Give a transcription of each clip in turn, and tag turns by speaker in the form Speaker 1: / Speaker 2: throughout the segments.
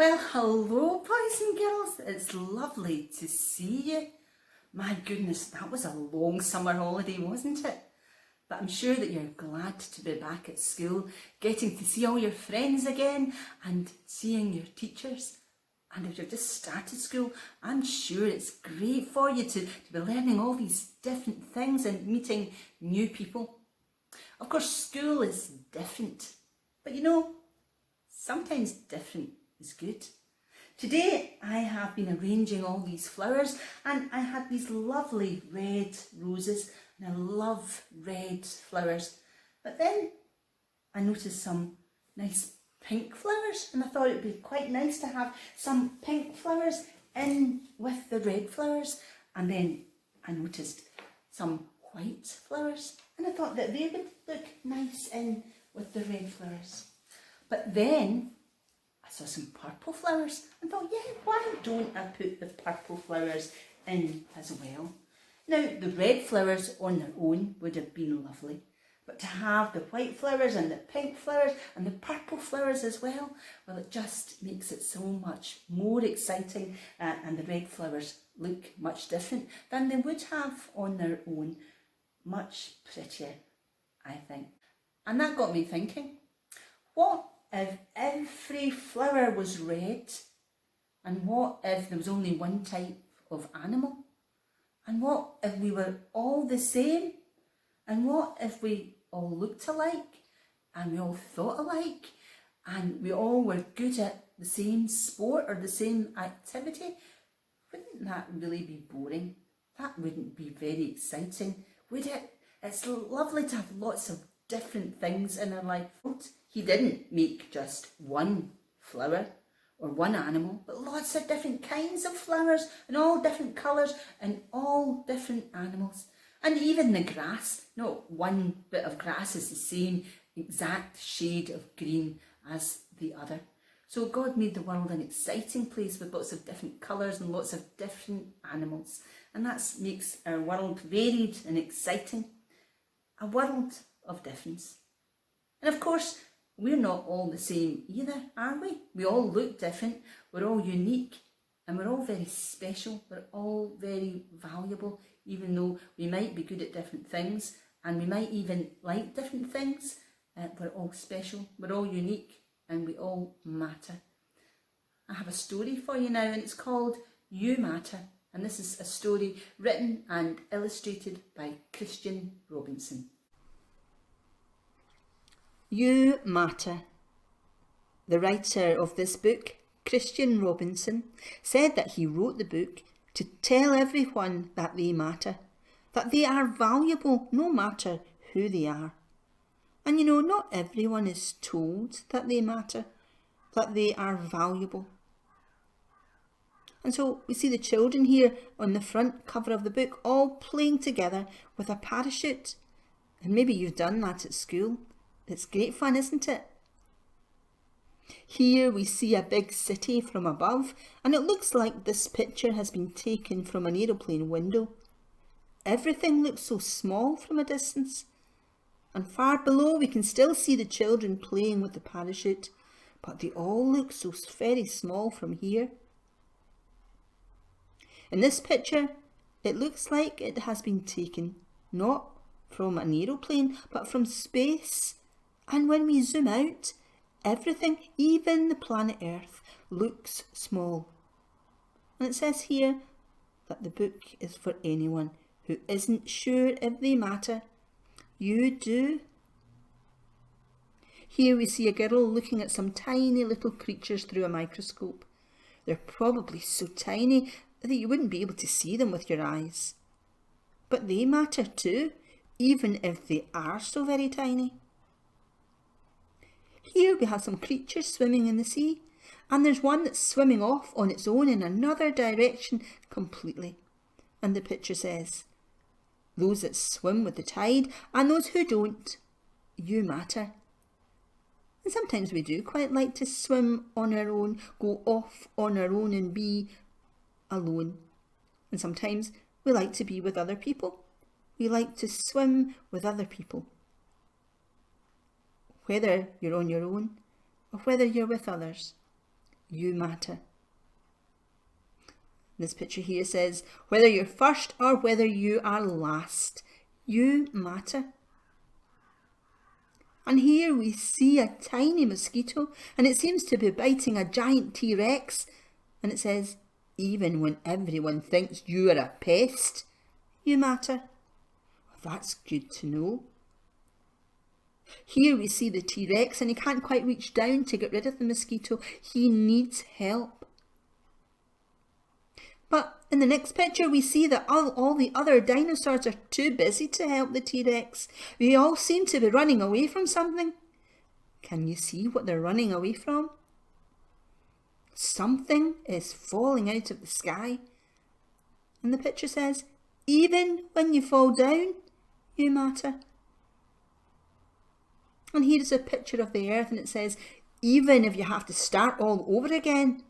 Speaker 1: Well, hello boys and girls, it's lovely to see you. My goodness, that was a long summer holiday, wasn't it? But I'm sure that you're glad to be back at school, getting to see all your friends again and seeing your teachers. And if you've just started school, I'm sure it's great for you to be learning all these different things and meeting new people. Of course, school is different, but you know, sometimes different is good. Today I have been arranging all these flowers and I had these lovely red roses and I love red flowers. But then I noticed some nice pink flowers and I thought it would be quite nice to have some pink flowers in with the red flowers. And then I noticed some white flowers and I thought that they would look nice in with the red flowers. But then I saw some purple flowers and thought, yeah, why don't I put the purple flowers in as well? Now, the red flowers on their own would have been lovely, but to have the white flowers and the pink flowers and the purple flowers as well, well, it just makes it so much more exciting and the red flowers look much different than they would have on their own. Much prettier, I think. And that got me thinking, what if every flower was red? And what if there was only one type of animal? And what if we were all the same? And what if we all looked alike? And we all thought alike? And we all were good at the same sport or the same activity? Wouldn't that really be boring? That wouldn't be very exciting, would it? It's lovely to have lots of different things in our life. He didn't make just one flower or one animal, but lots of different kinds of flowers and all different colours and all different animals. And even the grass, not one bit of grass is the same exact shade of green as the other. So God made the world an exciting place with lots of different colours and lots of different animals. And that makes our world varied and exciting. A world of difference. And of course, we're not all the same either, are we? We all look different, we're all unique, and we're all very special, we're all very valuable, even though we might be good at different things, and we might even like different things. We're all special, we're all unique, and we all matter. I have a story for you now, and it's called You Matter, and this is a story written and illustrated by Christian Robinson. You Matter. The writer of this book, Christian Robinson, said that he wrote the book to tell everyone that they matter, that they are valuable no matter who they are. And you know, not everyone is told that they matter, that they are valuable. And so we see the children here on the front cover of the book all playing together with a parachute. And maybe you've done that at school. It's great fun, isn't it? Here we see a big city from above, and it looks like this picture has been taken from an aeroplane window. Everything looks so small from a distance. And far below we can still see the children playing with the parachute, but they all look so very small from here. In this picture, it looks like it has been taken not from an aeroplane, but from space. And when we zoom out, everything, even the planet Earth, looks small. And it says here that the book is for anyone who isn't sure if they matter. You do. Here we see a girl looking at some tiny little creatures through a microscope. They're probably so tiny that you wouldn't be able to see them with your eyes. But they matter too, even if they are so very tiny. Here we have some creatures swimming in the sea, and there's one that's swimming off on its own in another direction completely. And the picture says, those that swim with the tide and those who don't, you matter. And sometimes we do quite like to swim on our own, go off on our own and be alone. And sometimes we like to be with other people. We like to swim with other people. Whether you're on your own or whether you're with others,
Speaker 2: You matter. This picture here says, whether you're first or whether you are last, you matter. And here we see a tiny mosquito, and it seems to be biting a giant T-Rex, and it says, even when everyone thinks you are a pest, you matter. That's good to know. Here we see the T-Rex, and he can't quite reach down to get rid of the mosquito. He needs help. But in the next picture, we see that all the other dinosaurs are too busy to help the T-Rex. They all seem to be running away from something. Can you see what they're running away from? Something is falling out of the sky. And the picture says, even when you fall down, you matter. And here is a picture of the earth, and it says, even if you have to start all over again,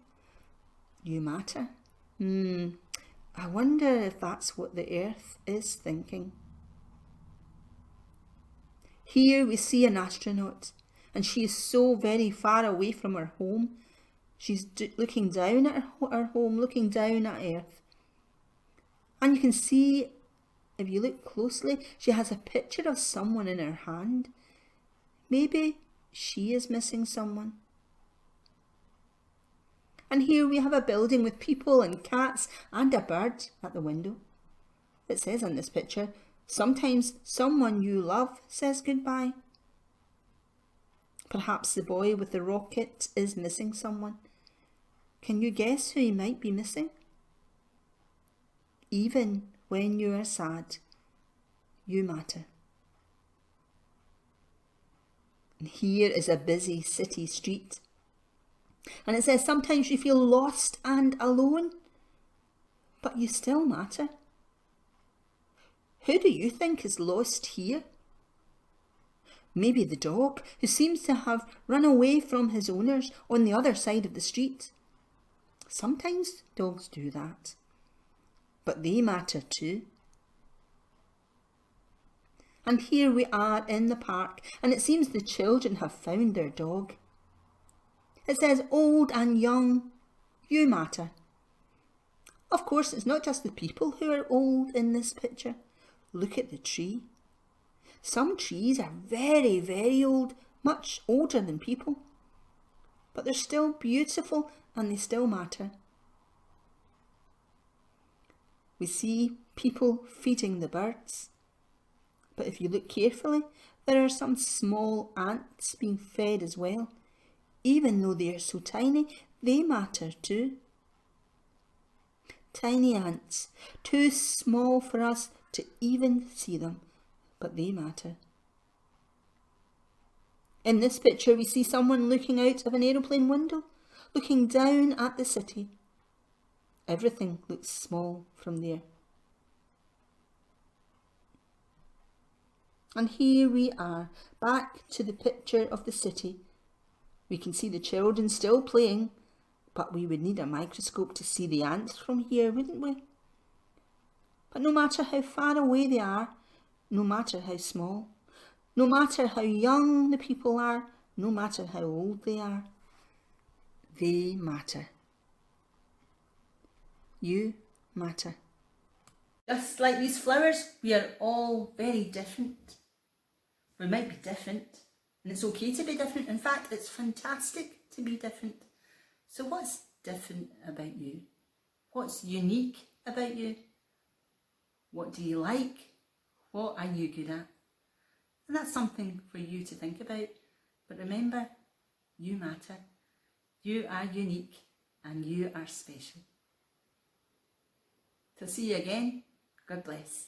Speaker 2: you matter. I wonder if that's what the earth is thinking. Here we see an astronaut, and she is so very far away from her home. She's looking down at her home, looking down at Earth. And you can see, if you look closely, she has a picture of someone in her hand. Maybe she is missing someone. And here we have a building with people and cats and a bird at the window. It says on this picture, sometimes someone you love says goodbye. Perhaps the boy with the rocket is missing someone. Can you guess who he might be missing? Even when you are sad, you matter. And here is a busy city street. And it says sometimes you feel lost and alone, but you still matter. Who do you think is lost here? Maybe the dog, who seems to have run away from his owners on the other side of the street. Sometimes dogs do that, but they matter too. And here we are in the park, and it seems the children have found their dog. It says, old and young, you matter. Of course, it's not just the people who are old in this picture. Look at the tree. Some trees are very, very old, much older than people. But they're still beautiful and they still matter. We see people feeding the birds. But if you look carefully, there are some small ants being fed as well. Even though they are so tiny, they matter too. Tiny ants, too small for us to even see them, but they matter. In this picture, we see someone looking out of an aeroplane window, looking down at the city. Everything looks small from there. And here we are, back to the picture of the city. We can see the children still playing, but we would need a microscope to see the ants from here, wouldn't we? But no matter how far away they are, no matter how small, no matter how young the people are, no matter how old they are, they matter. You matter.
Speaker 1: Just like these flowers, we are all very different. We might be different, and it's okay to be different. In fact, it's fantastic to be different. So what's different about you? What's unique about you? What do you like? What are you good at? And that's something for you to think about. But remember, you matter. You are unique and you are special. Till see you again, God bless.